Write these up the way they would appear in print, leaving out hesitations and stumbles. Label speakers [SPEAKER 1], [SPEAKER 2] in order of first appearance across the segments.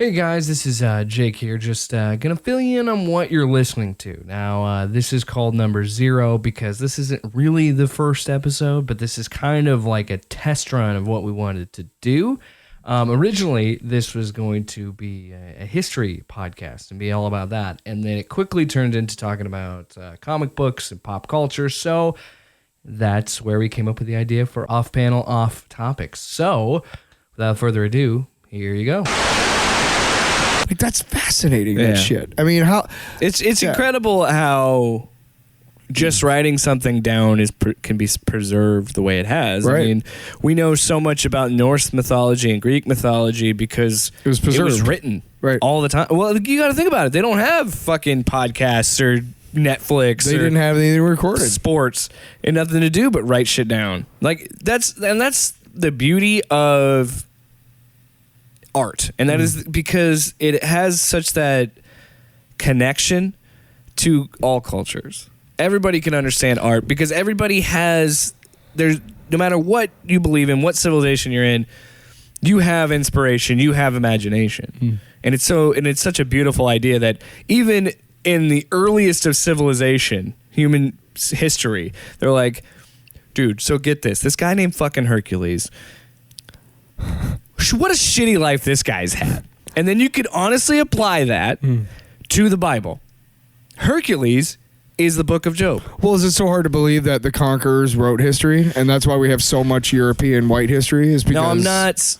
[SPEAKER 1] Hey guys, this is Jake here, just gonna fill you in on what you're listening to. Now, this is called number 0 because this isn't really the first episode, but this is kind of like a test run of what we wanted to do. Originally, this was going to be a history podcast and be all about that, and then it quickly turned into talking about comic books and pop culture, so that's where we came up with the idea for off-panel, off-topics. So, without further ado, here you go.
[SPEAKER 2] Like, that's fascinating, that shit. I mean, how...
[SPEAKER 3] It's incredible how just writing something down can be preserved the way it has.
[SPEAKER 2] Right.
[SPEAKER 3] I mean, we know so much about Norse mythology and Greek mythology because
[SPEAKER 2] it was preserved.
[SPEAKER 3] It was written all the time. Well, you got to think about it. They don't have fucking podcasts or Netflix.
[SPEAKER 2] They didn't have anything recorded.
[SPEAKER 3] Sports and nothing to do but write shit down. Like, that's the beauty of art, and that is because it has such that connection to all cultures. Everybody can understand art because everybody has, no matter what you believe in, what civilization you're in, you have inspiration, you have imagination. And it's such a beautiful idea that even in the earliest of civilization, human history, they're like, dude, so get this guy named fucking Hercules, what a shitty life this guy's had. And then you could honestly apply that to the Bible. Hercules is the book of Job.
[SPEAKER 2] Well, is it so hard to believe that the conquerors wrote history, and that's why we have so much European white history? Is because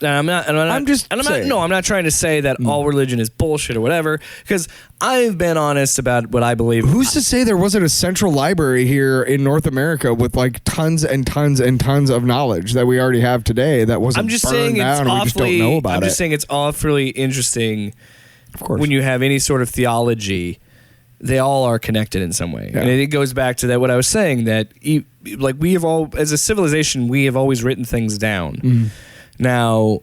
[SPEAKER 3] I'm not trying to say that all religion is bullshit or whatever, because I've been honest about what I believe.
[SPEAKER 2] Who's to say there wasn't a central library here in North America with like tons and tons and tons of knowledge that we already have today that wasn't burned down and we just don't know about it?
[SPEAKER 3] I'm just saying it's awfully interesting.
[SPEAKER 2] Of course.
[SPEAKER 3] When you have any sort of theology, they all are connected in some way.
[SPEAKER 2] Yeah.
[SPEAKER 3] And it goes back to that what I was saying, that like we have all, as a civilization, we have always written things down. Now,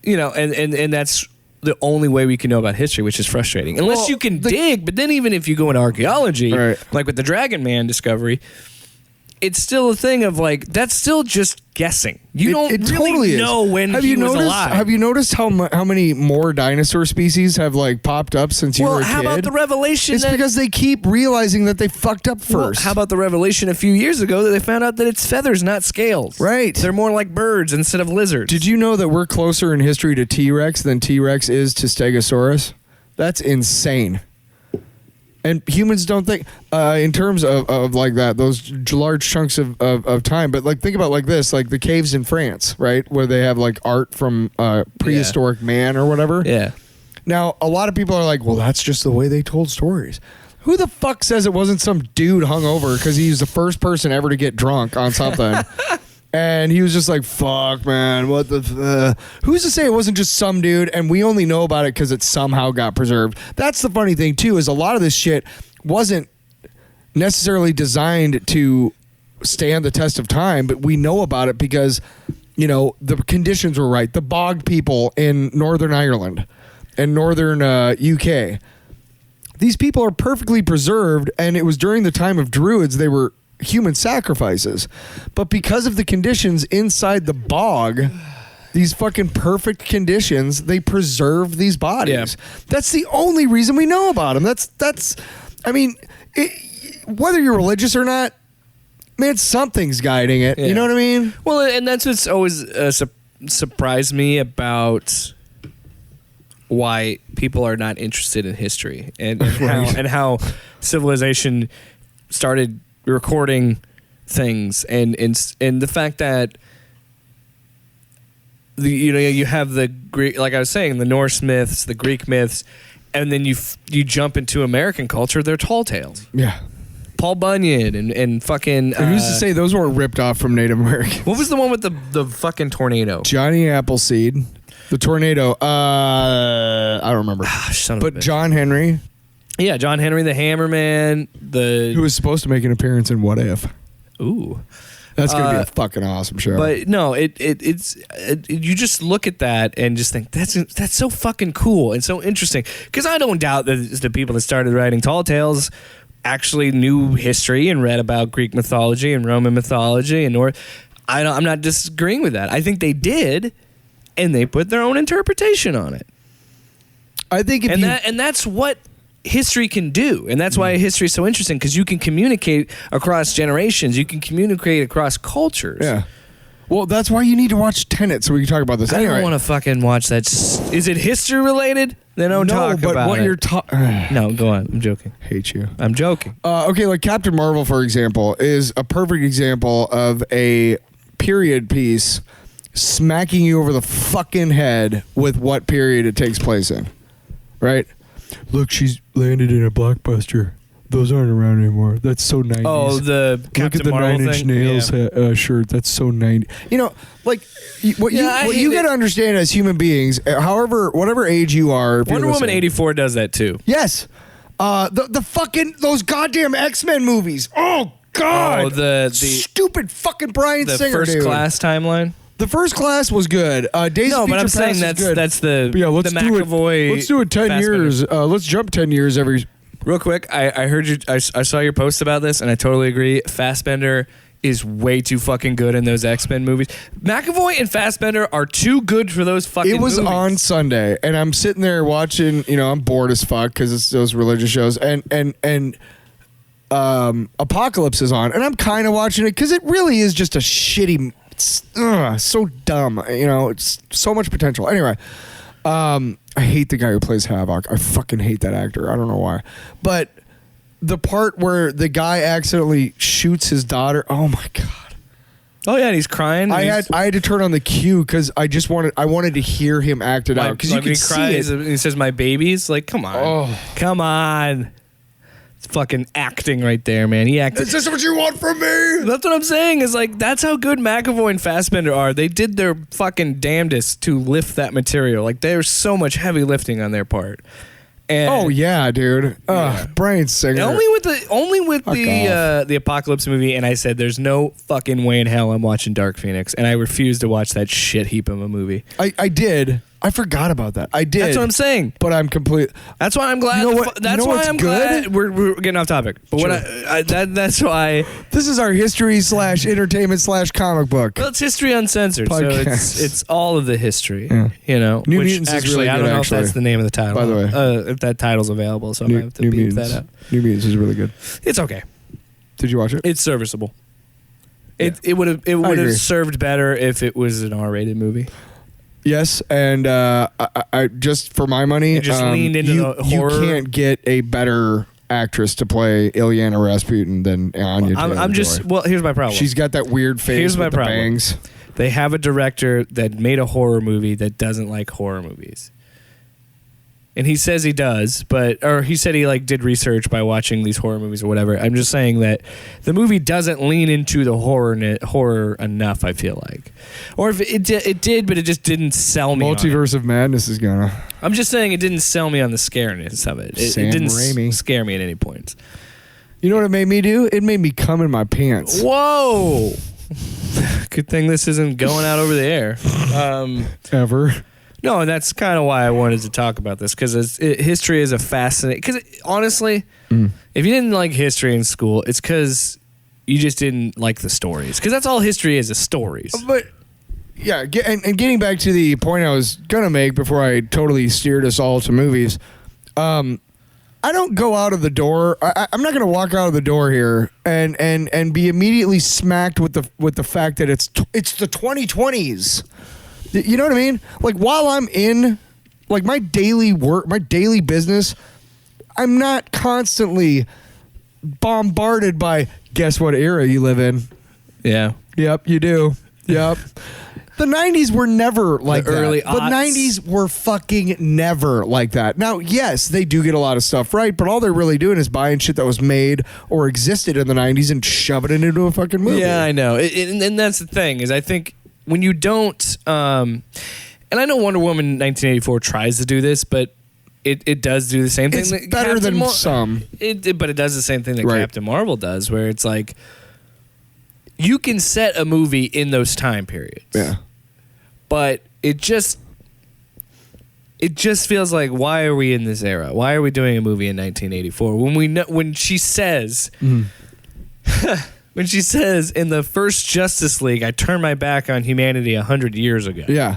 [SPEAKER 3] you know, and that's the only way we can know about history, which is frustrating. Unless you can dig, but then even if you go into archaeology, like with the Dragon Man discovery, it's still a thing of like, that's still just guessing. You don't really
[SPEAKER 2] totally
[SPEAKER 3] know when he was alive.
[SPEAKER 2] Have you noticed how many more dinosaur species have like popped up since you were a kid?
[SPEAKER 3] Well, how about the revelation?
[SPEAKER 2] It's because they keep realizing that they fucked up first.
[SPEAKER 3] Well, how about the revelation a few years ago that they found out that it's feathers, not scales?
[SPEAKER 2] Right.
[SPEAKER 3] They're more like birds instead of lizards.
[SPEAKER 2] Did you know that we're closer in history to T-Rex than T-Rex is to Stegosaurus? That's insane. And humans don't think in terms of like that, those large chunks of time. But like, think about like this, like the caves in France, right? Where they have like art from prehistoric man or whatever.
[SPEAKER 3] Yeah.
[SPEAKER 2] Now, a lot of people are like, well, that's just the way they told stories. Who the fuck says it wasn't some dude hungover because he's the first person ever to get drunk on something? And he was just like, fuck, man, what the... Who's to say it wasn't just some dude and we only know about it because it somehow got preserved? That's the funny thing, too, is a lot of this shit wasn't necessarily designed to stand the test of time, but we know about it because, you know, the conditions were right. The bog people in Northern Ireland and Northern UK, these people are perfectly preserved, and it was during the time of Druids they were human sacrifices, but because of the conditions inside the bog, these fucking perfect conditions, they preserve these bodies. That's the only reason we know about them. That's I mean, whether you're religious or not, man, something's guiding it. You know what I mean?
[SPEAKER 3] Well, and that's what's always surprised me about why people are not interested in history and how civilization started recording things and the fact that you have the Greek, like I was saying, the Norse myths, the Greek myths, and then you jump into American culture, they're tall tales.
[SPEAKER 2] Yeah.
[SPEAKER 3] Paul Bunyan and fucking...
[SPEAKER 2] And who's to say those weren't ripped off from Native Americans?
[SPEAKER 3] What was the one with the fucking tornado?
[SPEAKER 2] Johnny Appleseed. The tornado. I don't remember. But John Henry.
[SPEAKER 3] Yeah, John Henry, the Hammerman,
[SPEAKER 2] who was supposed to make an appearance in What If?
[SPEAKER 3] Ooh,
[SPEAKER 2] that's gonna be a fucking awesome show.
[SPEAKER 3] But no, it's you just look at that and just think that's so fucking cool and so interesting. Because I don't doubt that the people that started writing tall tales actually knew history and read about Greek mythology and Roman mythology and I'm not disagreeing with that. I think they did. and they put their own interpretation on it.
[SPEAKER 2] I think if
[SPEAKER 3] And that's what history can do, and that's why history is so interesting, because you can communicate across generations, you can communicate across cultures.
[SPEAKER 2] Yeah. Well, that's why you need to watch Tenet so we can talk about this.
[SPEAKER 3] I
[SPEAKER 2] Anyway.
[SPEAKER 3] don't want to fucking watch that. Is it history related? Then don't talk
[SPEAKER 2] but
[SPEAKER 3] about
[SPEAKER 2] what
[SPEAKER 3] it.
[SPEAKER 2] you're talking.
[SPEAKER 3] No, go on. I'm joking.
[SPEAKER 2] Hate you.
[SPEAKER 3] I'm joking.
[SPEAKER 2] Okay, like Captain Marvel, for example, is a perfect example of a period piece smacking you over the fucking head with what period it takes place in. Right? Look, she's landed in a blockbuster. Those aren't around anymore. That's so 90s.
[SPEAKER 3] Oh, the Captain
[SPEAKER 2] Look at the
[SPEAKER 3] Marvel
[SPEAKER 2] 9 Inch
[SPEAKER 3] thing?
[SPEAKER 2] Nails shirt. That's so 90. You know, like what you got to understand as human beings, whatever age you are. If
[SPEAKER 3] Wonder
[SPEAKER 2] you're
[SPEAKER 3] Woman
[SPEAKER 2] listening-
[SPEAKER 3] 84 does that too.
[SPEAKER 2] Yes. The fucking those goddamn X-Men movies. Oh God.
[SPEAKER 3] Oh, the
[SPEAKER 2] stupid fucking Bryan
[SPEAKER 3] the
[SPEAKER 2] Singer,
[SPEAKER 3] First
[SPEAKER 2] dude.
[SPEAKER 3] Class timeline.
[SPEAKER 2] The First Class was good. Days
[SPEAKER 3] No,
[SPEAKER 2] of
[SPEAKER 3] but
[SPEAKER 2] Future
[SPEAKER 3] I'm saying
[SPEAKER 2] Past
[SPEAKER 3] that's
[SPEAKER 2] is good.
[SPEAKER 3] that's the
[SPEAKER 2] But yeah, let's
[SPEAKER 3] the
[SPEAKER 2] do
[SPEAKER 3] McAvoy.
[SPEAKER 2] it. Let's do it 10
[SPEAKER 3] Fassbender.
[SPEAKER 2] years. Let's jump 10 years every.
[SPEAKER 3] Real quick, I heard you. I saw your post about this, and I totally agree. Fassbender is way too fucking good in those X-Men movies. McAvoy and Fassbender are too good for those fucking
[SPEAKER 2] It was
[SPEAKER 3] movies.
[SPEAKER 2] on Sunday, and I'm sitting there watching. You know, I'm bored as fuck because it's those religious shows, and Apocalypse is on, and I'm kind of watching it because it really is just a shitty. It's, so dumb. You know, it's so much potential. Anyway, I hate the guy who plays Havoc. I fucking hate that actor. I don't know why, but the part where the guy accidentally shoots his daughter. Oh my God.
[SPEAKER 3] Oh yeah, and he's crying.
[SPEAKER 2] I had to turn on the cue because I wanted to hear him act it out because you
[SPEAKER 3] like
[SPEAKER 2] can
[SPEAKER 3] he
[SPEAKER 2] see
[SPEAKER 3] cries
[SPEAKER 2] it.
[SPEAKER 3] and he says, "My babies." Like, come on,
[SPEAKER 2] Oh.
[SPEAKER 3] come on. It's fucking acting right there, man. He acted.
[SPEAKER 2] Is this what you want from me?
[SPEAKER 3] That's what I'm saying. Is like that's how good McAvoy and Fassbender are. They did their fucking damnedest to lift that material. Like there's so much heavy lifting on their part. And
[SPEAKER 2] Oh yeah, dude. Bryan Singer.
[SPEAKER 3] Only with the
[SPEAKER 2] Fuck
[SPEAKER 3] the Apocalypse movie, and I said there's no fucking way in hell I'm watching Dark Phoenix, and I refuse to watch that shit heap of a movie.
[SPEAKER 2] I did. I forgot about that. I did.
[SPEAKER 3] That's what I'm saying.
[SPEAKER 2] But I'm complete.
[SPEAKER 3] That's why I'm glad.
[SPEAKER 2] You know what-
[SPEAKER 3] That's
[SPEAKER 2] you know
[SPEAKER 3] why
[SPEAKER 2] what's
[SPEAKER 3] I'm
[SPEAKER 2] good?
[SPEAKER 3] glad we're getting off topic. But
[SPEAKER 2] Sure.
[SPEAKER 3] that's why.
[SPEAKER 2] This is our history / entertainment / comic book.
[SPEAKER 3] Well, it's history uncensored,
[SPEAKER 2] Podcast.
[SPEAKER 3] so it's all of the history.
[SPEAKER 2] Yeah.
[SPEAKER 3] You know,
[SPEAKER 2] New
[SPEAKER 3] which
[SPEAKER 2] Mutants is
[SPEAKER 3] actually
[SPEAKER 2] really
[SPEAKER 3] I don't
[SPEAKER 2] good,
[SPEAKER 3] know
[SPEAKER 2] actually.
[SPEAKER 3] if that's the name of the title.
[SPEAKER 2] By the way.
[SPEAKER 3] if that title's available, so I'm gonna have to beep that up.
[SPEAKER 2] New Mutants is really good.
[SPEAKER 3] It's okay.
[SPEAKER 2] Did you watch it?
[SPEAKER 3] It's serviceable. It would have
[SPEAKER 2] agree.
[SPEAKER 3] have served better if it was an R-rated movie.
[SPEAKER 2] Yes, and I just for my money,
[SPEAKER 3] It just leaned into the horror.
[SPEAKER 2] You can't get a better actress to play Ilyana Rasputin than Anya Taylor-Joy.
[SPEAKER 3] Well, here's my problem.
[SPEAKER 2] She's got that weird face
[SPEAKER 3] Here's my
[SPEAKER 2] with the
[SPEAKER 3] problem.
[SPEAKER 2] bangs.
[SPEAKER 3] They have a director that made a horror movie that doesn't like horror movies. And he says he does, or he said he like did research by watching these horror movies or whatever. I'm just saying that the movie doesn't lean into the horror enough, I feel like. Or if it did, but it just didn't sell me on it.
[SPEAKER 2] Multiverse of Madness is gonna.
[SPEAKER 3] I'm just saying it didn't sell me on the scariness of it. It
[SPEAKER 2] Sam
[SPEAKER 3] didn't
[SPEAKER 2] Raimi.
[SPEAKER 3] scare me at any point.
[SPEAKER 2] You know what it made me do? It made me come in my pants.
[SPEAKER 3] Whoa! Good thing this isn't going out over the air.
[SPEAKER 2] Ever.
[SPEAKER 3] No, and that's kind of why I wanted to talk about this, because history is a fascinating. Because honestly, if you didn't like history in school, it's because you just didn't like the stories. Because that's all history is stories.
[SPEAKER 2] But yeah, and getting back to the point I was gonna make before I totally steered us all to movies, I don't go out of the door. I'm not gonna walk out of the door here and be immediately smacked with the fact that it's the 2020s. You know what I mean? Like while I'm in like my daily work, my daily business, I'm not constantly bombarded by guess what era you live in.
[SPEAKER 3] Yeah.
[SPEAKER 2] Yep, you do. Yep. The 90s were never like
[SPEAKER 3] The early
[SPEAKER 2] that. The
[SPEAKER 3] aughts.
[SPEAKER 2] 90s were fucking never like that. Now, yes, they do get a lot of stuff right, but all they're really doing is buying shit that was made or existed in the 90s and shoving it into a fucking movie.
[SPEAKER 3] Yeah, I know. And that's the thing, is I think when you don't, and I know Wonder Woman 1984 tries to do this, but it does do the same thing.
[SPEAKER 2] It's
[SPEAKER 3] that
[SPEAKER 2] better
[SPEAKER 3] Captain
[SPEAKER 2] than some.
[SPEAKER 3] But it does the same thing that
[SPEAKER 2] Right.
[SPEAKER 3] Captain Marvel does, where it's like you can set a movie in those time periods.
[SPEAKER 2] Yeah.
[SPEAKER 3] But it just feels like, why are we in this era? Why are we doing a movie in 1984 when she says when she says in the first Justice League, I turned my back on humanity 100 years ago.
[SPEAKER 2] Yeah.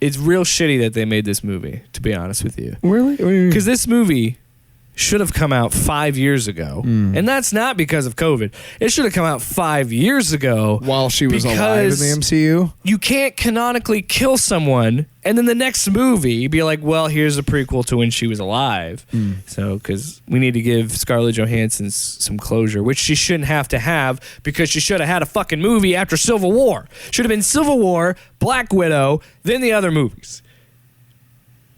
[SPEAKER 3] it's real shitty that they made this movie, to be honest with you.
[SPEAKER 2] Really?
[SPEAKER 3] Because this movie should have come out 5 years ago. And that's not because of COVID. It should have come out 5 years ago.
[SPEAKER 2] While she was alive in the MCU?
[SPEAKER 3] You can't canonically kill someone and then the next movie be like, well, here's a prequel to when she was alive. So, because we need to give Scarlett Johansson some closure, which she shouldn't have to have because she should have had a fucking movie after Civil War. Should have been Civil War, Black Widow, then the other movies.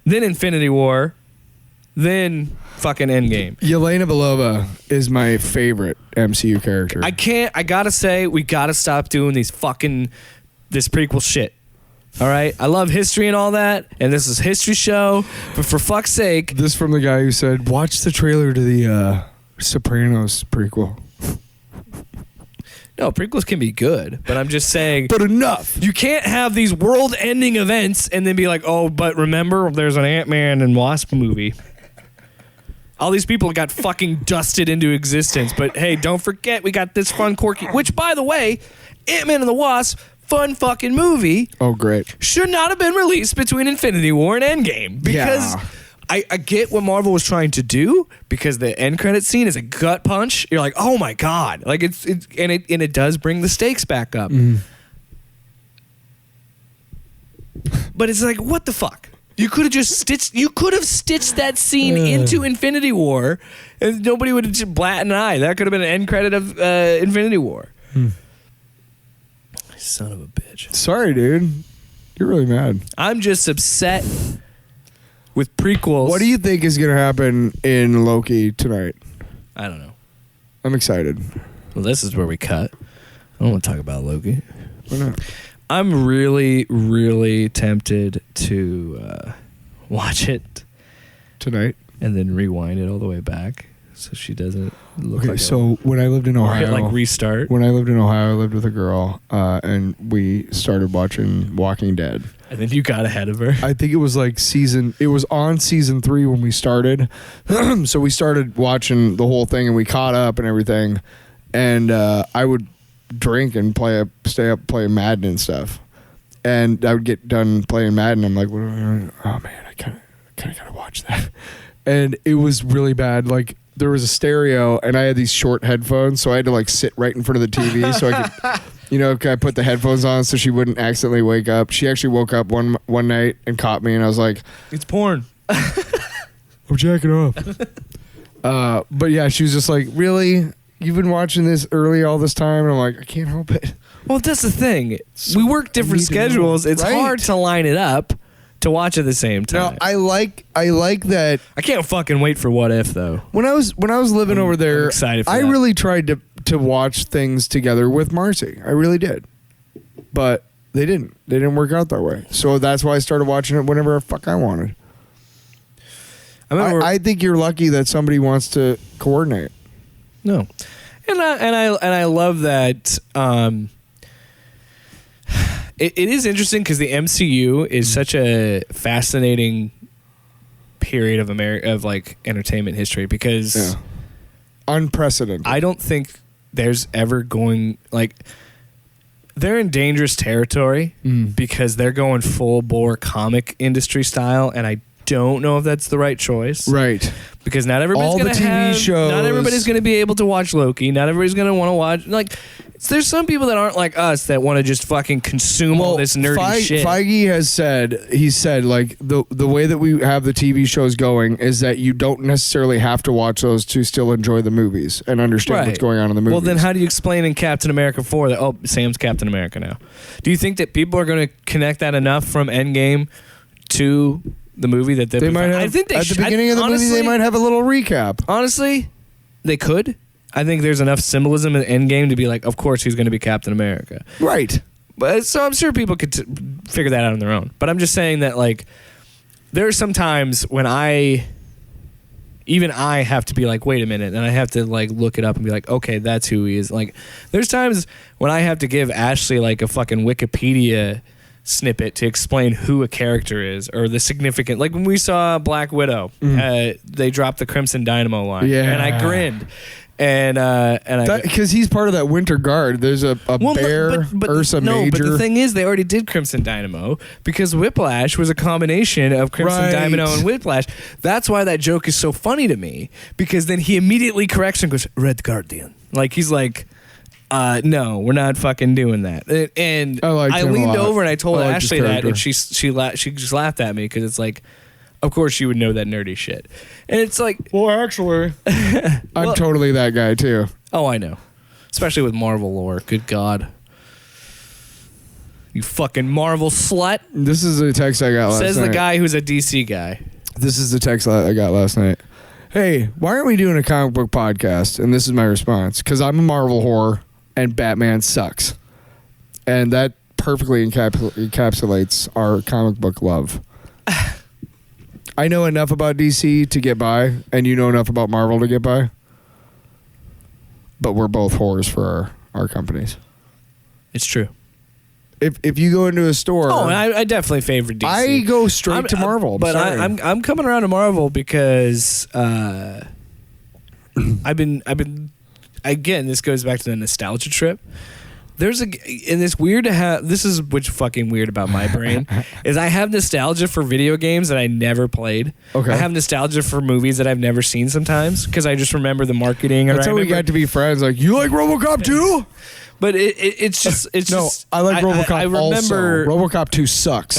[SPEAKER 3] Then Infinity War, then fucking Endgame.
[SPEAKER 2] Yelena Belova is my favorite MCU character.
[SPEAKER 3] I gotta say, we gotta stop doing this prequel shit. All right? I love history and all that, and this is a history show, but for fuck's sake.
[SPEAKER 2] This from the guy who said, watch the trailer to the Sopranos prequel.
[SPEAKER 3] No, prequels can be good, but I'm just saying.
[SPEAKER 2] But enough.
[SPEAKER 3] You can't have these world-ending events and then be like, oh, but remember, there's an Ant-Man and Wasp movie. All these people got fucking dusted into existence. But hey, don't forget we got this fun, quirky, which, by the way, Ant-Man and the Wasp, fun fucking movie.
[SPEAKER 2] Oh, great.
[SPEAKER 3] Should not have been released between Infinity War and Endgame. Because I get what Marvel was trying to do, because the end credit scene is a gut punch. You're like, oh my God. Like it does bring the stakes back up. But it's like, what the fuck? You could have stitched that scene into Infinity War, and nobody would have just blat an eye. That could have been an end credit of Infinity War. Son of a bitch.
[SPEAKER 2] Sorry, dude. You're really mad.
[SPEAKER 3] I'm just upset with prequels.
[SPEAKER 2] What do you think is going to happen in Loki tonight?
[SPEAKER 3] I don't know.
[SPEAKER 2] I'm excited.
[SPEAKER 3] Well, this is where we cut. I don't want to talk about Loki.
[SPEAKER 2] Why not?
[SPEAKER 3] I'm really, really tempted to watch it
[SPEAKER 2] Tonight?
[SPEAKER 3] and then rewind it all the way back so she doesn't look
[SPEAKER 2] Okay,
[SPEAKER 3] like
[SPEAKER 2] so when I lived in
[SPEAKER 3] or hit
[SPEAKER 2] Ohio,
[SPEAKER 3] like restart.
[SPEAKER 2] when I lived in Ohio, I lived with a girl, and we started watching Walking Dead.
[SPEAKER 3] And then you got ahead of her.
[SPEAKER 2] I think it was like it was on season 3 when we started. So we started watching the whole thing and we caught up and everything. And I would drink and stay up playing Madden and stuff. And I would get done playing Madden. I'm like, oh man, I kind of gotta watch that. And it was really bad. Like, there was a stereo and I had these short headphones, so I had to like sit right in front of the TV so I could, I put the headphones on so she wouldn't accidentally wake up. She actually woke up one night and caught me, and I was like,
[SPEAKER 3] It's porn.
[SPEAKER 2] I'm jacking off. But yeah, she was just like, really? You've been watching this early all this time? And I'm like, I can't help it.
[SPEAKER 3] Well, that's the thing. We work different schedules. It's
[SPEAKER 2] Right.
[SPEAKER 3] hard to line it up to watch at the same time.
[SPEAKER 2] Now, I like that.
[SPEAKER 3] I can't fucking wait for What If, though.
[SPEAKER 2] When I was living over there,
[SPEAKER 3] I'm excited for
[SPEAKER 2] I
[SPEAKER 3] that.
[SPEAKER 2] really tried to watch things together with Marcy. I really did. But they didn't. They didn't work out that way. So that's why I started watching it whenever the fuck I wanted. I think you're lucky that somebody wants to coordinate.
[SPEAKER 3] No, and I love that. It is interesting because the MCU is such a fascinating period of like entertainment history, because
[SPEAKER 2] unprecedented.
[SPEAKER 3] I don't think there's ever going, like, they're in dangerous territory because they're going full bore comic industry style, and I don't know if that's the right choice.
[SPEAKER 2] Right.
[SPEAKER 3] Because not everybody's
[SPEAKER 2] All
[SPEAKER 3] going
[SPEAKER 2] the
[SPEAKER 3] to
[SPEAKER 2] TV
[SPEAKER 3] have.
[SPEAKER 2] shows.
[SPEAKER 3] Not everybody's going to be able to watch Loki. Not everybody's going to want to watch. Like, there's some people that aren't like us that want to just fucking consume all this nerdy shit.
[SPEAKER 2] Feige has said, like, the way that we have the TV shows going is that you don't necessarily have to watch those to still enjoy the movies and understand what's going on in the movies.
[SPEAKER 3] Well, then how do you explain in Captain America 4 that, oh, Sam's Captain America now? Do you think that people are going to connect that enough from Endgame to the movie that
[SPEAKER 2] they might have,
[SPEAKER 3] I think
[SPEAKER 2] at the beginning of the movie they might have a little recap.
[SPEAKER 3] Honestly, they could. I think there's enough symbolism in Endgame to be like, of course he's going to be Captain America.
[SPEAKER 2] Right.
[SPEAKER 3] But so I'm sure people could figure that out on their own. But I'm just saying that, like, there are some times when I have to be like, wait a minute, and I have to like look it up and be like, okay, that's who he is. Like, there's times when I have to give Ashley like a fucking Wikipedia snippet to explain who a character is or the significant. Like when we saw Black Widow, they dropped the Crimson Dynamo line, and I grinned. And I
[SPEAKER 2] because he's part of that Winter Guard. There's a bear, Ursa Major.
[SPEAKER 3] But the thing is, they already did Crimson Dynamo because Whiplash was a combination of Crimson Dynamo and Whiplash. That's why that joke is so funny to me, because then he immediately corrects and goes, Red Guardian. Like, he's like, no, we're not fucking doing that. And I leaned over and I told Ashley that, and she just laughed at me because it's like, of course you would know that nerdy shit. And it's like,
[SPEAKER 2] well, actually, I'm totally that guy too.
[SPEAKER 3] Oh, I know. Especially with Marvel lore. Good God. You fucking Marvel slut.
[SPEAKER 2] This is a text I got last night.
[SPEAKER 3] Says the guy who's a DC guy.
[SPEAKER 2] This is the text I got last night. Hey, why aren't we doing a comic book podcast? And this is my response. Because I'm a Marvel whore and Batman sucks. And that perfectly encapsulates our comic book love. I know enough about DC to get by, and you know enough about Marvel to get by. But we're both whores for our companies.
[SPEAKER 3] It's true.
[SPEAKER 2] If you go into a store,
[SPEAKER 3] I definitly favor DC.
[SPEAKER 2] I go straight to Marvel.
[SPEAKER 3] I'm coming around to Marvel because I've been again. This goes back to the nostalgia trip. And it's weird to have. This is what's fucking weird about my brain is I have nostalgia for video games that I never played. Okay. I have nostalgia for movies that I've never seen sometimes because I just remember the marketing.
[SPEAKER 2] That's how we got to be friends. Like, you like RoboCop 2?
[SPEAKER 3] But it's just
[SPEAKER 2] I like RoboCop. I remember RoboCop 2 sucks.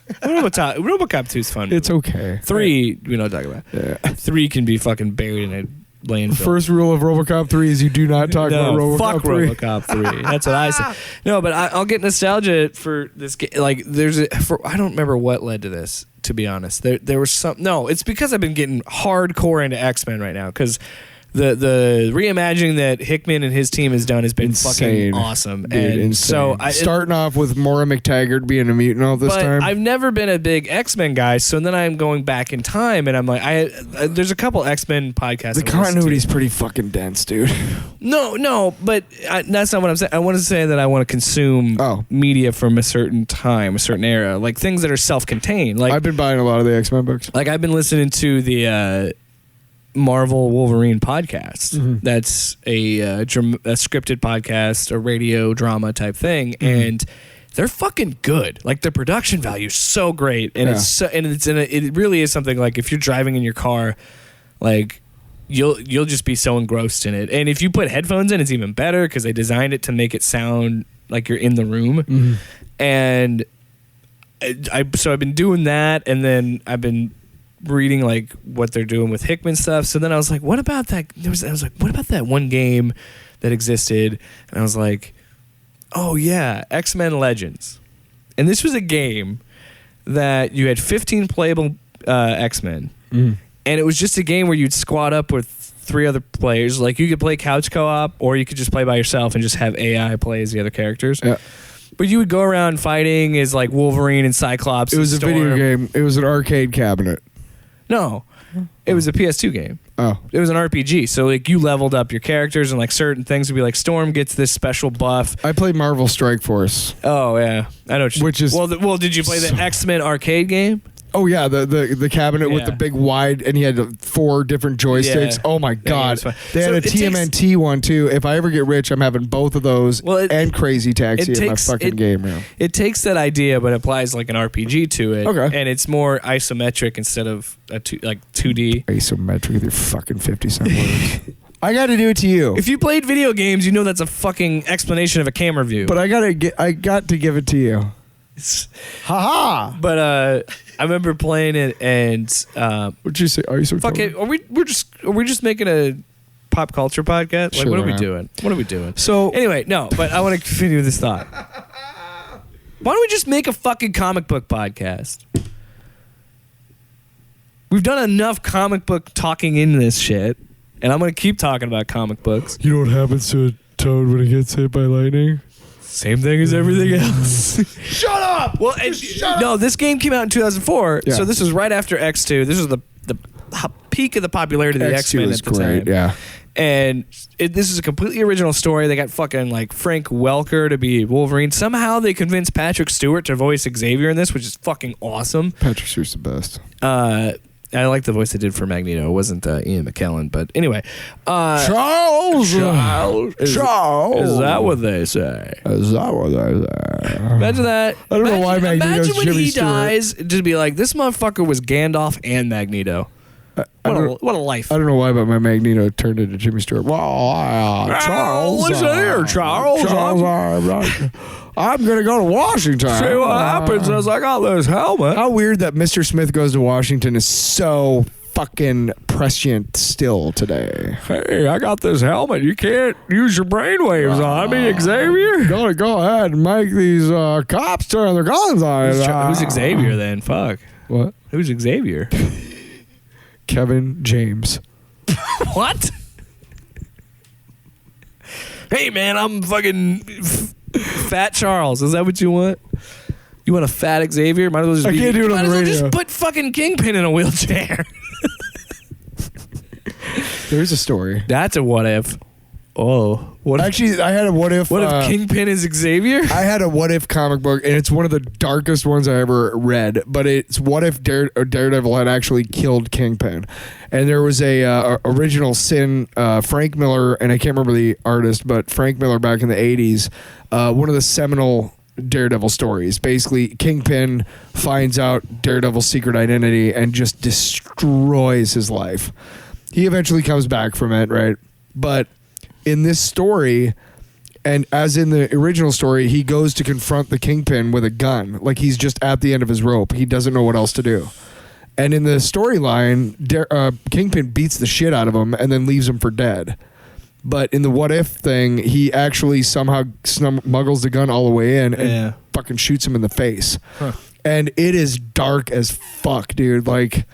[SPEAKER 3] RoboCop 2 is fun.
[SPEAKER 2] It's okay.
[SPEAKER 3] 3 we don't talk about. Yeah. 3 can be fucking buried in a landfill.
[SPEAKER 2] The first rule of RoboCop 3 is you do not talk about RoboCop
[SPEAKER 3] fuck
[SPEAKER 2] 3.
[SPEAKER 3] RoboCop 3. That's what I said. No, but I'll get nostalgia for this game. Like, I don't remember what led to this, to be honest. There was some. No, it's because I've been getting hardcore into X-Men right now because the reimagining that Hickman and his team has done has been fucking awesome.
[SPEAKER 2] Dude,
[SPEAKER 3] and
[SPEAKER 2] insane.
[SPEAKER 3] so
[SPEAKER 2] starting off with Maura McTaggart being a mutant all this time.
[SPEAKER 3] I've never been a big X-Men guy, so then I'm going back in time and I'm like, there's a couple X-Men podcasts.
[SPEAKER 2] The continuity's pretty fucking dense, dude.
[SPEAKER 3] No, but that's not what I'm saying. I want to say that I want to consume media from a certain time, a certain era, like things that are self-contained. Like,
[SPEAKER 2] I've been buying a lot of the X-Men books.
[SPEAKER 3] Like, I've been listening to the Marvel Wolverine podcast. Mm-hmm. That's a scripted podcast, a radio drama type thing, and they're fucking good. Like, the production value is so great, and it really is something like if you're driving in your car, like you'll just be so engrossed in it. And if you put headphones in, it's even better because they designed it to make it sound like you're in the room. Mm-hmm. And I've been doing that, and then I've been reading like what they're doing with Hickman stuff. So then I was like, what about that? What about that one game that existed? And I was like, oh yeah, X-Men Legends. And this was a game that you had 15 playable X-Men. And it was just a game where you'd squad up with 3 other players. Like, you could play couch co-op, or you could just play by yourself and just have AI play as the other characters. Yeah. But you would go around fighting as like Wolverine and Cyclops.
[SPEAKER 2] It was a video game. It was an arcade cabinet.
[SPEAKER 3] No, it was a PS2 game.
[SPEAKER 2] Oh.
[SPEAKER 3] It was an RPG. So, like, you leveled up your characters, and, like, certain things would be like, Storm gets this special buff.
[SPEAKER 2] I played Marvel Strike Force.
[SPEAKER 3] Oh, yeah. I know.
[SPEAKER 2] Which is...
[SPEAKER 3] Well, did you play the X-Men arcade game?
[SPEAKER 2] Oh, yeah. The cabinet with the big wide, and he had 4 different joysticks. Yeah. Oh, my God. They had a TMNT one, too. If I ever get rich, I'm having both of those and Crazy Taxi in my fucking game room.
[SPEAKER 3] It takes that idea, but applies like an RPG to it. Okay. And it's more isometric instead of 2D.
[SPEAKER 2] Isometric with your fucking 50-cent words. I got to do it to you.
[SPEAKER 3] If you played video games, you know that's a fucking explanation of a camera view.
[SPEAKER 2] But I got to give it to you. Ha-ha!
[SPEAKER 3] But I remember playing it, and
[SPEAKER 2] what'd you say? Are you so
[SPEAKER 3] fuck it? Are we just making a pop culture podcast? Like,
[SPEAKER 2] sure,
[SPEAKER 3] what are we doing? What are we doing? So anyway, no. But I want to continue this thought. Why don't we just make a fucking comic book podcast? We've done enough comic book talking in this shit, and I'm gonna keep talking about comic books.
[SPEAKER 2] You know what happens to a toad when it gets hit by lightning?
[SPEAKER 3] Same thing as everything else.
[SPEAKER 2] Shut up!
[SPEAKER 3] Well, no, this game came out in 2004, so this was right after X2. This was the peak of the popularity of the X-Men at the time.
[SPEAKER 2] Yeah.
[SPEAKER 3] And this is a completely original story. They got fucking like Frank Welker to be Wolverine. Somehow they convinced Patrick Stewart to voice Xavier in this, which is fucking awesome.
[SPEAKER 2] Patrick Stewart's the best.
[SPEAKER 3] I like the voice they did for Magneto. It wasn't Ian McKellen, but anyway.
[SPEAKER 2] Charles.
[SPEAKER 3] Is that what they say?
[SPEAKER 2] Is that what they say?
[SPEAKER 3] Imagine that.
[SPEAKER 2] I don't know why Magneto's
[SPEAKER 3] Imagine when
[SPEAKER 2] Jimmy
[SPEAKER 3] he
[SPEAKER 2] Stewart.
[SPEAKER 3] dies, just be like, this motherfucker was Gandalf and Magneto. What a life.
[SPEAKER 2] I don't know why, but my Magneto turned into Jimmy Stewart. Well, Charles.
[SPEAKER 3] Listen here, Charles.
[SPEAKER 2] I'm going to go to Washington.
[SPEAKER 3] See what happens as I got this helmet.
[SPEAKER 2] How weird that Mr. Smith goes to Washington is so fucking prescient still today.
[SPEAKER 3] Hey, I got this helmet. You can't use your brainwaves on me, Xavier.
[SPEAKER 2] Gotta go ahead and make these cops turn their guns on it.
[SPEAKER 3] Who's Xavier then? Fuck.
[SPEAKER 2] What?
[SPEAKER 3] Who's Xavier?
[SPEAKER 2] Kevin James.
[SPEAKER 3] What? Hey, man, I'm fucking Fat Charles. Is that what you want? You want a fat Xavier? Might as well just
[SPEAKER 2] I can't do it on the radio.
[SPEAKER 3] Just put fucking Kingpin in a wheelchair.
[SPEAKER 2] There's a story.
[SPEAKER 3] That's a what if. Oh, what if?
[SPEAKER 2] Actually, I had a what if.
[SPEAKER 3] What if Kingpin is Xavier?
[SPEAKER 2] I had a what if comic book, and it's one of the darkest ones I ever read. But it's what if Daredevil had actually killed Kingpin, and there was a original sin. Frank Miller, and I can't remember the artist, but Frank Miller back in the '80s, one of the seminal Daredevil stories. Basically, Kingpin finds out Daredevil's secret identity and just destroys his life. He eventually comes back from it, right? But in this story, and as in the original story, he goes to confront the Kingpin with a gun. Like he's just at the end of his rope. He doesn't know what else to do. And in the storyline, Kingpin beats the shit out of him and then leaves him for dead. But in the what if thing, he actually somehow smuggles the gun all the way in and fucking shoots him in the face. Huh. And it is dark as fuck, dude. Like,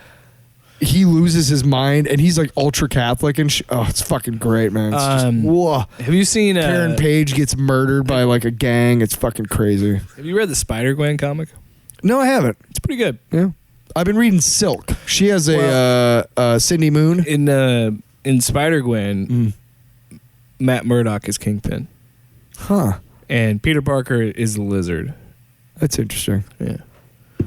[SPEAKER 2] he loses his mind, and he's like ultra Catholic and oh, it's fucking great, man. It's just, whoa.
[SPEAKER 3] Have you seen
[SPEAKER 2] Karen Page gets murdered by like a gang? It's fucking crazy.
[SPEAKER 3] Have you read the Spider-Gwen comic?
[SPEAKER 2] No, I haven't.
[SPEAKER 3] It's pretty good.
[SPEAKER 2] Yeah, I've been reading Silk. She has a Cindy Moon
[SPEAKER 3] in Spider-Gwen. Matt Murdock is Kingpin.
[SPEAKER 2] Huh.
[SPEAKER 3] And Peter Parker is the Lizard.
[SPEAKER 2] That's interesting.
[SPEAKER 3] Yeah.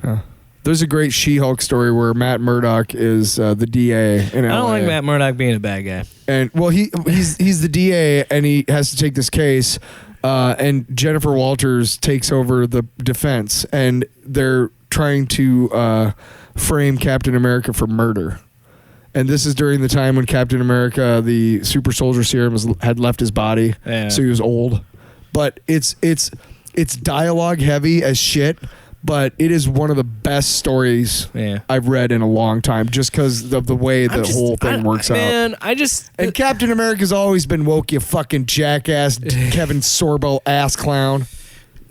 [SPEAKER 2] Huh. There's a great She-Hulk story where Matt Murdock is the DA in LA.
[SPEAKER 3] I don't like Matt Murdock being a bad guy.
[SPEAKER 2] And well, he's the DA, and he has to take this case. And Jennifer Walters takes over the defense, and they're trying to frame Captain America for murder. And this is during the time when Captain America, the super soldier serum, had left his body, so he was old. But it's dialogue heavy as shit. But it is one of the best stories I've read in a long time, just because of the way the whole thing works out.
[SPEAKER 3] Man,
[SPEAKER 2] and Captain America's always been woke, you fucking jackass, Kevin Sorbo ass clown.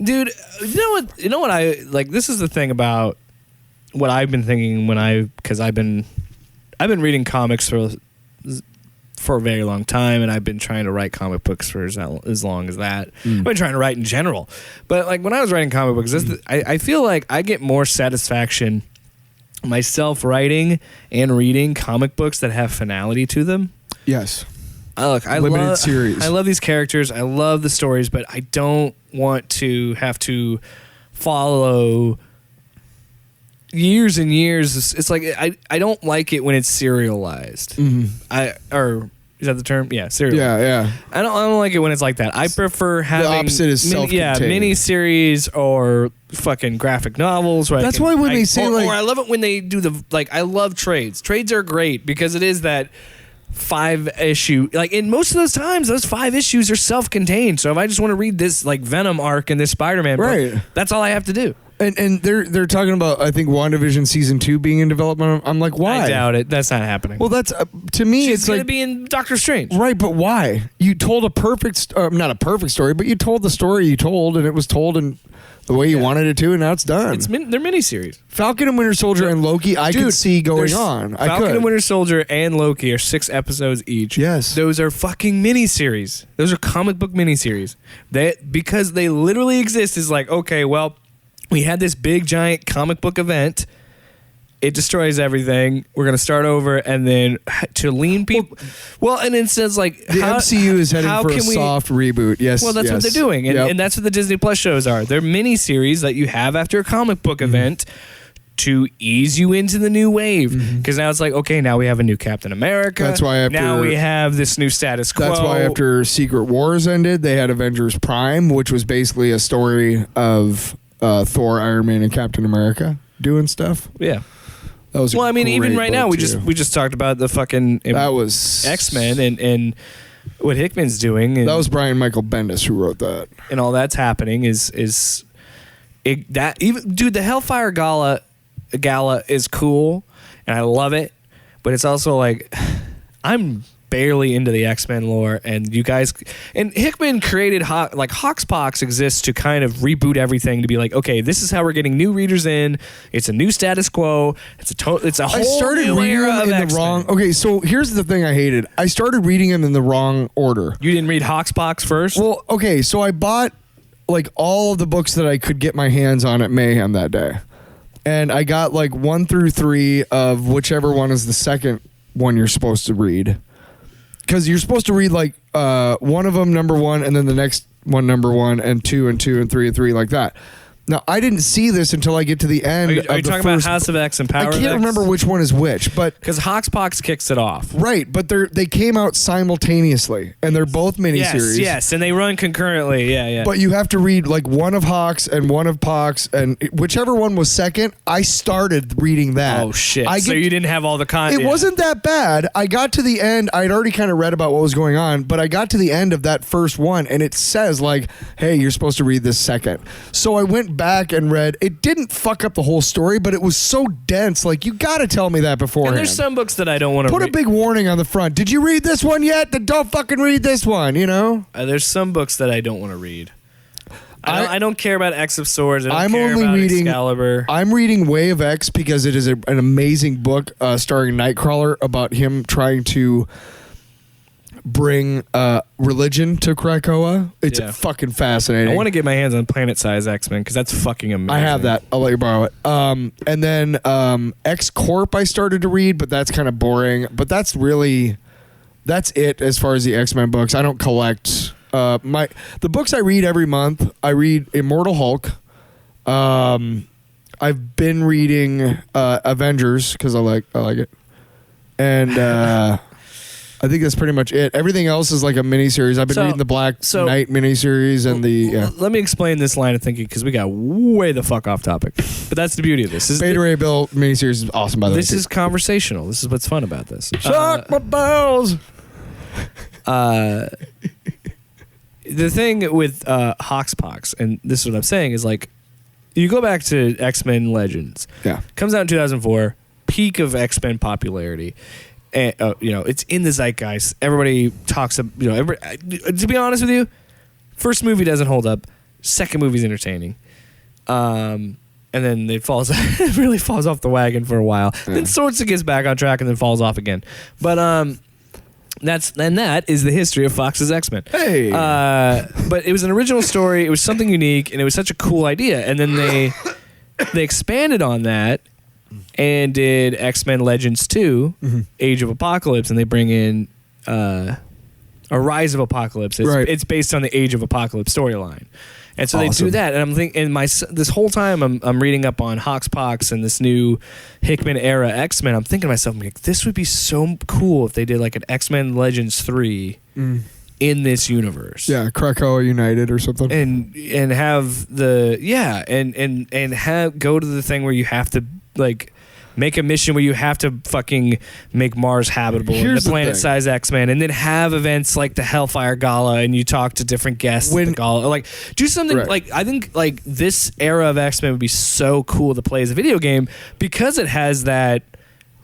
[SPEAKER 3] Dude, you know what I like. This is the thing about what I've been thinking because I've been reading comics for a very long time, and I've been trying to write comic books for as long as that. I've been trying to write in general, but like when I was writing comic books, I feel like I get more satisfaction myself writing and reading comic books that have finality to them.
[SPEAKER 2] Yes.
[SPEAKER 3] I
[SPEAKER 2] limited series.
[SPEAKER 3] I love these characters. I love the stories, but I don't want to have to follow years and years. It's like I don't like it when it's serialized. Or is that the term? Yeah, serial.
[SPEAKER 2] Yeah.
[SPEAKER 3] I don't like it when it's like that. I prefer having
[SPEAKER 2] the opposite is self-contained.
[SPEAKER 3] miniseries or fucking graphic novels. Where
[SPEAKER 2] That's why when they say
[SPEAKER 3] or I love it when they do I love trades. Trades are great because it is that 5 issue, like in most of those times, those 5 issues are self-contained. So if I just want to read this like Venom arc and this Spider-Man book, that's all I have to do.
[SPEAKER 2] And they're talking about, I think, WandaVision season 2 being in development. I'm like, why?
[SPEAKER 3] I doubt it. That's not happening.
[SPEAKER 2] Well, that's to me.
[SPEAKER 3] She's
[SPEAKER 2] it's
[SPEAKER 3] going
[SPEAKER 2] like
[SPEAKER 3] to be in Doctor Strange,
[SPEAKER 2] right? But why? You told a perfect, not a perfect story, but you told the story you told, and it was told in the way you wanted it to, and now it's done.
[SPEAKER 3] They're miniseries.
[SPEAKER 2] Falcon and Winter Soldier and Loki, I could see going on.
[SPEAKER 3] Falcon and Winter Soldier and Loki are 6 episodes each.
[SPEAKER 2] Yes,
[SPEAKER 3] those are fucking miniseries. Those are comic book miniseries. Because they literally exist. Is like, okay, well, we had this big giant comic book event. It destroys everything. We're going to start over, and then to lean people. Well, and it says like
[SPEAKER 2] the MCU is heading for a soft reboot. Yes.
[SPEAKER 3] Well, that's what they're doing, and that's what the Disney Plus shows are. They're mini series that you have after a comic book event to ease you into the new wave. Because now it's like, okay, now we have a new Captain America.
[SPEAKER 2] That's why
[SPEAKER 3] now we have this new status quo.
[SPEAKER 2] That's why after Secret Wars ended, they had Avengers Prime, which was basically a story of Thor, Iron Man, and Captain America doing stuff.
[SPEAKER 3] Yeah.
[SPEAKER 2] That was
[SPEAKER 3] well, I mean, even right now, we just talked about the fucking
[SPEAKER 2] that was
[SPEAKER 3] X-Men and what Hickman's doing. And,
[SPEAKER 2] that was Brian Michael Bendis who wrote that.
[SPEAKER 3] And all that's happening is that even dude, the Hellfire Gala is cool and I love it, but it's also like I'm barely into the X-Men lore, and you guys and Hickman created like HOXPOX exists to kind of reboot everything, to be like, okay, this is how we're getting new readers in. It's a new status quo. It's a whole
[SPEAKER 2] I started
[SPEAKER 3] new
[SPEAKER 2] reading
[SPEAKER 3] era
[SPEAKER 2] them
[SPEAKER 3] of
[SPEAKER 2] in
[SPEAKER 3] X-Men.
[SPEAKER 2] the wrong. Okay, so here's the thing I hated. I started reading them in the wrong order.
[SPEAKER 3] You didn't read HOXPOX first?
[SPEAKER 2] Well, okay, so I bought like all of the books that I could get my hands on at Mayhem that day, and I got like 1 through 3 of whichever one is the second one you're supposed to read. Because you're supposed to read like one of them number 1, and then the next one number 1, and 2 and 2 and 3 and 3 like that. Now I didn't see this until I get to the end.
[SPEAKER 3] Are you
[SPEAKER 2] of
[SPEAKER 3] talking
[SPEAKER 2] the
[SPEAKER 3] about
[SPEAKER 2] first,
[SPEAKER 3] House of X and Power of X?
[SPEAKER 2] I can't remember which one is which, but
[SPEAKER 3] because HOXPOX kicks it off.
[SPEAKER 2] Right, but they came out simultaneously, and they're both miniseries.
[SPEAKER 3] Yes, and they run concurrently. Yeah.
[SPEAKER 2] But you have to read like one of Hawks and one of Pox, and whichever one was second, I started reading that.
[SPEAKER 3] Oh shit! So you didn't have all the content.
[SPEAKER 2] It wasn't that bad. I got to the end. I'd already kind of read about what was going on, but I got to the end of that first one, and it says like, "Hey, you're supposed to read this second." So I went back and read. It didn't fuck up the whole story, but it was so dense. Like, you got to tell me that beforehand.
[SPEAKER 3] And there's some books that I don't want to
[SPEAKER 2] put a big warning on the front. Did you read this one yet? Then don't fucking read this one. You know.
[SPEAKER 3] There's some books that I don't want to read. I don't care about X of Swords.
[SPEAKER 2] I'm only reading
[SPEAKER 3] Excalibur.
[SPEAKER 2] I'm reading Way of X because it is an amazing book starring Nightcrawler about him trying to bring religion to Krakoa. It's fucking fascinating.
[SPEAKER 3] I want to get my hands on Planet Size X-Men because that's fucking amazing.
[SPEAKER 2] I have that. I'll let you borrow it. And then X Corp I started to read, but that's kind of boring. But that's it as far as the X-Men books. I don't collect the books I read every month. I read Immortal Hulk. I've been reading Avengers because I like it, and I think that's pretty much it. Everything else is like a miniseries. I've been reading the Black Knight miniseries and
[SPEAKER 3] Let me explain this line of thinking because we got way the fuck off topic. But that's the beauty of this.
[SPEAKER 2] Beta Ray Bill miniseries is awesome, by the way.
[SPEAKER 3] This is conversational. This is what's fun about this.
[SPEAKER 2] Shock my balls.
[SPEAKER 3] The thing with HOXPOX, and this is what I'm saying, is like, you go back to X-Men Legends.
[SPEAKER 2] Yeah.
[SPEAKER 3] Comes out in 2004, peak of X-Men popularity. And, it's in the zeitgeist. Everybody talks. To be honest with you, first movie doesn't hold up. Second movie's entertaining, and then it really falls off the wagon for a while. Yeah. Then sorts of gets back on track and then falls off again. But that is the history of Fox's X-Men.
[SPEAKER 2] Hey,
[SPEAKER 3] but it was an original story. It was something unique, and it was such a cool idea. And then they expanded on that. And did X-Men Legends 2, Age of Apocalypse, and they bring in a Rise of Apocalypse. It's based on the Age of Apocalypse storyline. And so they do that, and I'm thinking, this whole time I'm reading up on HOXPOX and this new Hickman era X-Men. I'm thinking to myself, I'm like, this would be so cool if they did like an X-Men Legends 3 in this universe.
[SPEAKER 2] Yeah, Krakoa United or something.
[SPEAKER 3] And have and have go to the thing where you have to like make a mission where you have to fucking make Mars habitable.
[SPEAKER 2] Here's
[SPEAKER 3] the Planet-Size X-Men, and then have events like the Hellfire Gala, and you talk to different guests at the gala. Like, do something like, I think like this era of X-Men would be so cool to play as a video game because it has that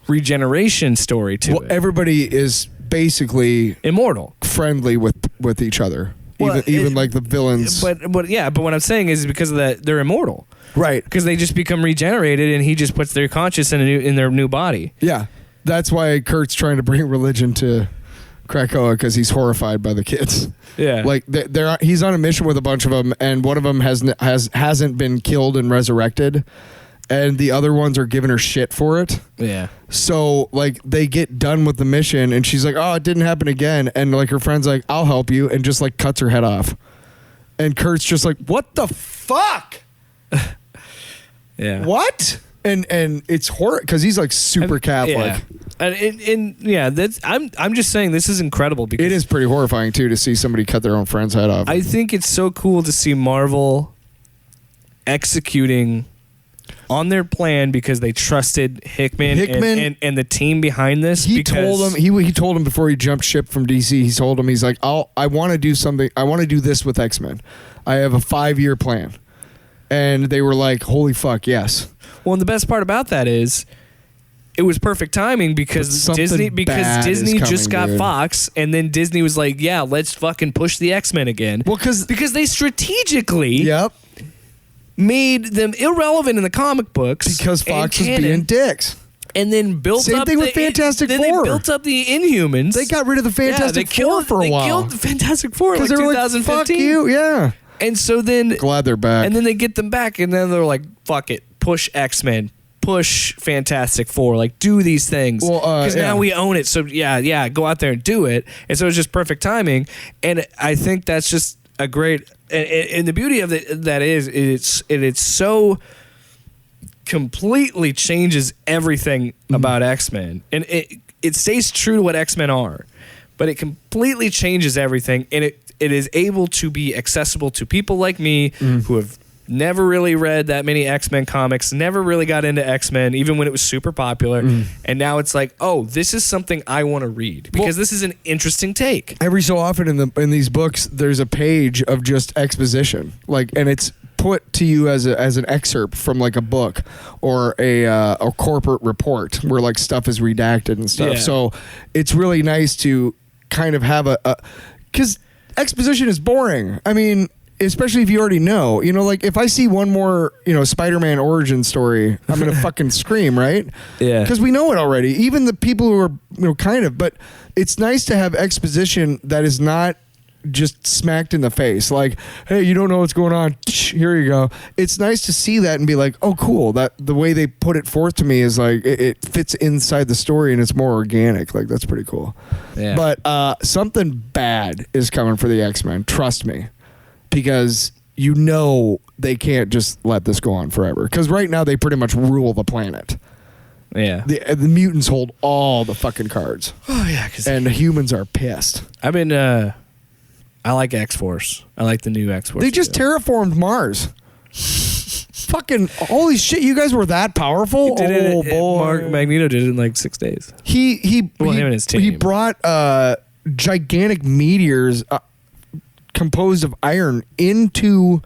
[SPEAKER 3] regeneration story to it.
[SPEAKER 2] Everybody is basically
[SPEAKER 3] immortal,
[SPEAKER 2] friendly with each other. Well, even like the villains.
[SPEAKER 3] But what I'm saying is because of that, they're immortal.
[SPEAKER 2] Right.
[SPEAKER 3] Because they just become regenerated, and he just puts their conscious in their new body.
[SPEAKER 2] Yeah. That's why Kurt's trying to bring religion to Krakoa, because he's horrified by the kids.
[SPEAKER 3] Yeah.
[SPEAKER 2] Like he's on a mission with a bunch of them, and one of them hasn't been killed and resurrected, and the other ones are giving her shit for it.
[SPEAKER 3] Yeah.
[SPEAKER 2] So like they get done with the mission, and she's like, "Oh, it didn't happen again." And like her friend's like, "I'll help you," and just like cuts her head off. And Kurt's just like, "What the fuck?"
[SPEAKER 3] Yeah.
[SPEAKER 2] What? And it's horror because he's like super Catholic.
[SPEAKER 3] Yeah. And yeah, that's I'm just saying this is incredible because
[SPEAKER 2] It is pretty horrifying too to see somebody cut their own friend's head off.
[SPEAKER 3] I think it's so cool to see Marvel executing on their plan because they trusted Hickman and the team behind this.
[SPEAKER 2] He told him before he jumped ship from DC. He told him, he's like, I want to do something. I want to do this with X-Men. I have a 5-year plan. And they were like, holy fuck, yes.
[SPEAKER 3] Well, and the best part about that is it was perfect timing because Disney just got Fox, and then Disney was like, yeah, let's fucking push the X-Men again.
[SPEAKER 2] Well,
[SPEAKER 3] because they strategically made them irrelevant in the comic books
[SPEAKER 2] because Fox was being dicks.
[SPEAKER 3] And then built
[SPEAKER 2] Same
[SPEAKER 3] up
[SPEAKER 2] thing with Fantastic
[SPEAKER 3] then
[SPEAKER 2] Four.
[SPEAKER 3] They built up the Inhumans.
[SPEAKER 2] They got rid of the Fantastic Four for a while.
[SPEAKER 3] They killed the Fantastic Four in like 2015.
[SPEAKER 2] Like, fuck you, yeah.
[SPEAKER 3] And so then
[SPEAKER 2] glad they're back.
[SPEAKER 3] And then they get them back, and then they're like, fuck it, push X-Men, push Fantastic Four, like do these things because now we own it. So yeah, go out there and do it. And so it's just perfect timing. And I think that's just a great. And the beauty of it that is it's so completely changes everything about X-Men, and it stays true to what X-Men are, but it completely changes everything, and it is able to be accessible to people like me who have never really read that many X-Men comics, never really got into X-Men, even when it was super popular. And now it's like, oh, this is something I want to read because this is an interesting take.
[SPEAKER 2] Every so often in these books, there's a page of just exposition, and it's put to you as an excerpt from like a book or a corporate report where like stuff is redacted and stuff.
[SPEAKER 3] Yeah.
[SPEAKER 2] So it's really nice to kind of have because exposition is boring. I mean, especially if you already know, like if I see one more, Spider-Man origin story, I'm going to fucking scream, right?
[SPEAKER 3] Yeah.
[SPEAKER 2] Because we know it already. Even the people who are, kind of, but it's nice to have exposition that is not just smacked in the face. Like, hey, you don't know what's going on. Here you go. It's nice to see that and be like, oh, cool. That the way they put it forth to me is like, it fits inside the story and it's more organic. Like, that's pretty cool.
[SPEAKER 3] Yeah.
[SPEAKER 2] But something bad is coming for the X-Men. Trust me. Because they can't just let this go on forever. Because right now they pretty much rule the planet.
[SPEAKER 3] Yeah.
[SPEAKER 2] The mutants hold all the fucking cards.
[SPEAKER 3] Oh, yeah.
[SPEAKER 2] And the humans are pissed.
[SPEAKER 3] I've been, I like X-Force. I like the new X-Force.
[SPEAKER 2] They just terraformed Mars. Fucking holy shit! You guys were that powerful.
[SPEAKER 3] Boy, Magneto did it in like 6 days.
[SPEAKER 2] Him and his team. He brought gigantic meteors composed of iron into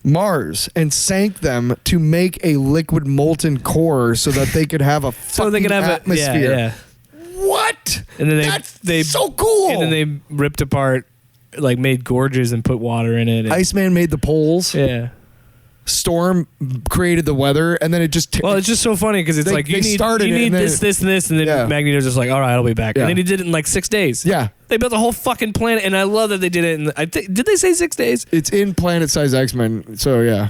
[SPEAKER 2] Mars and sank them to make a liquid molten core so that they could have a fucking atmosphere.
[SPEAKER 3] Yeah.
[SPEAKER 2] What?
[SPEAKER 3] And then
[SPEAKER 2] that's so cool.
[SPEAKER 3] And then they ripped apart, like made gorges and put water in it.
[SPEAKER 2] Iceman made the poles.
[SPEAKER 3] Yeah.
[SPEAKER 2] Storm created the weather, and then it just...
[SPEAKER 3] Well, it's just so funny because it's like, you need this, and this, and then Magneto's just like, all right, I'll be back. Yeah. And then he did it in like 6 days.
[SPEAKER 2] Yeah.
[SPEAKER 3] They built a whole fucking planet, and I love that they did it in... did they say 6 days?
[SPEAKER 2] It's in planet-size X-Men, so yeah.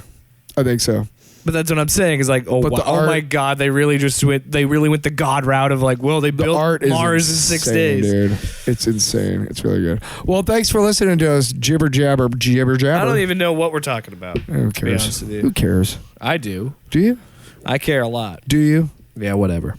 [SPEAKER 2] I think so.
[SPEAKER 3] But that's what I'm saying is like, oh my God, they really went the God route of like, well, they built Mars in 6 days.
[SPEAKER 2] Dude. It's insane. It's really good. Well, thanks for listening to us jibber jabber.
[SPEAKER 3] I don't even know what we're talking about.
[SPEAKER 2] Who cares? Who cares?
[SPEAKER 3] I do.
[SPEAKER 2] Do you?
[SPEAKER 3] I care a lot.
[SPEAKER 2] Do you?
[SPEAKER 3] Yeah, whatever.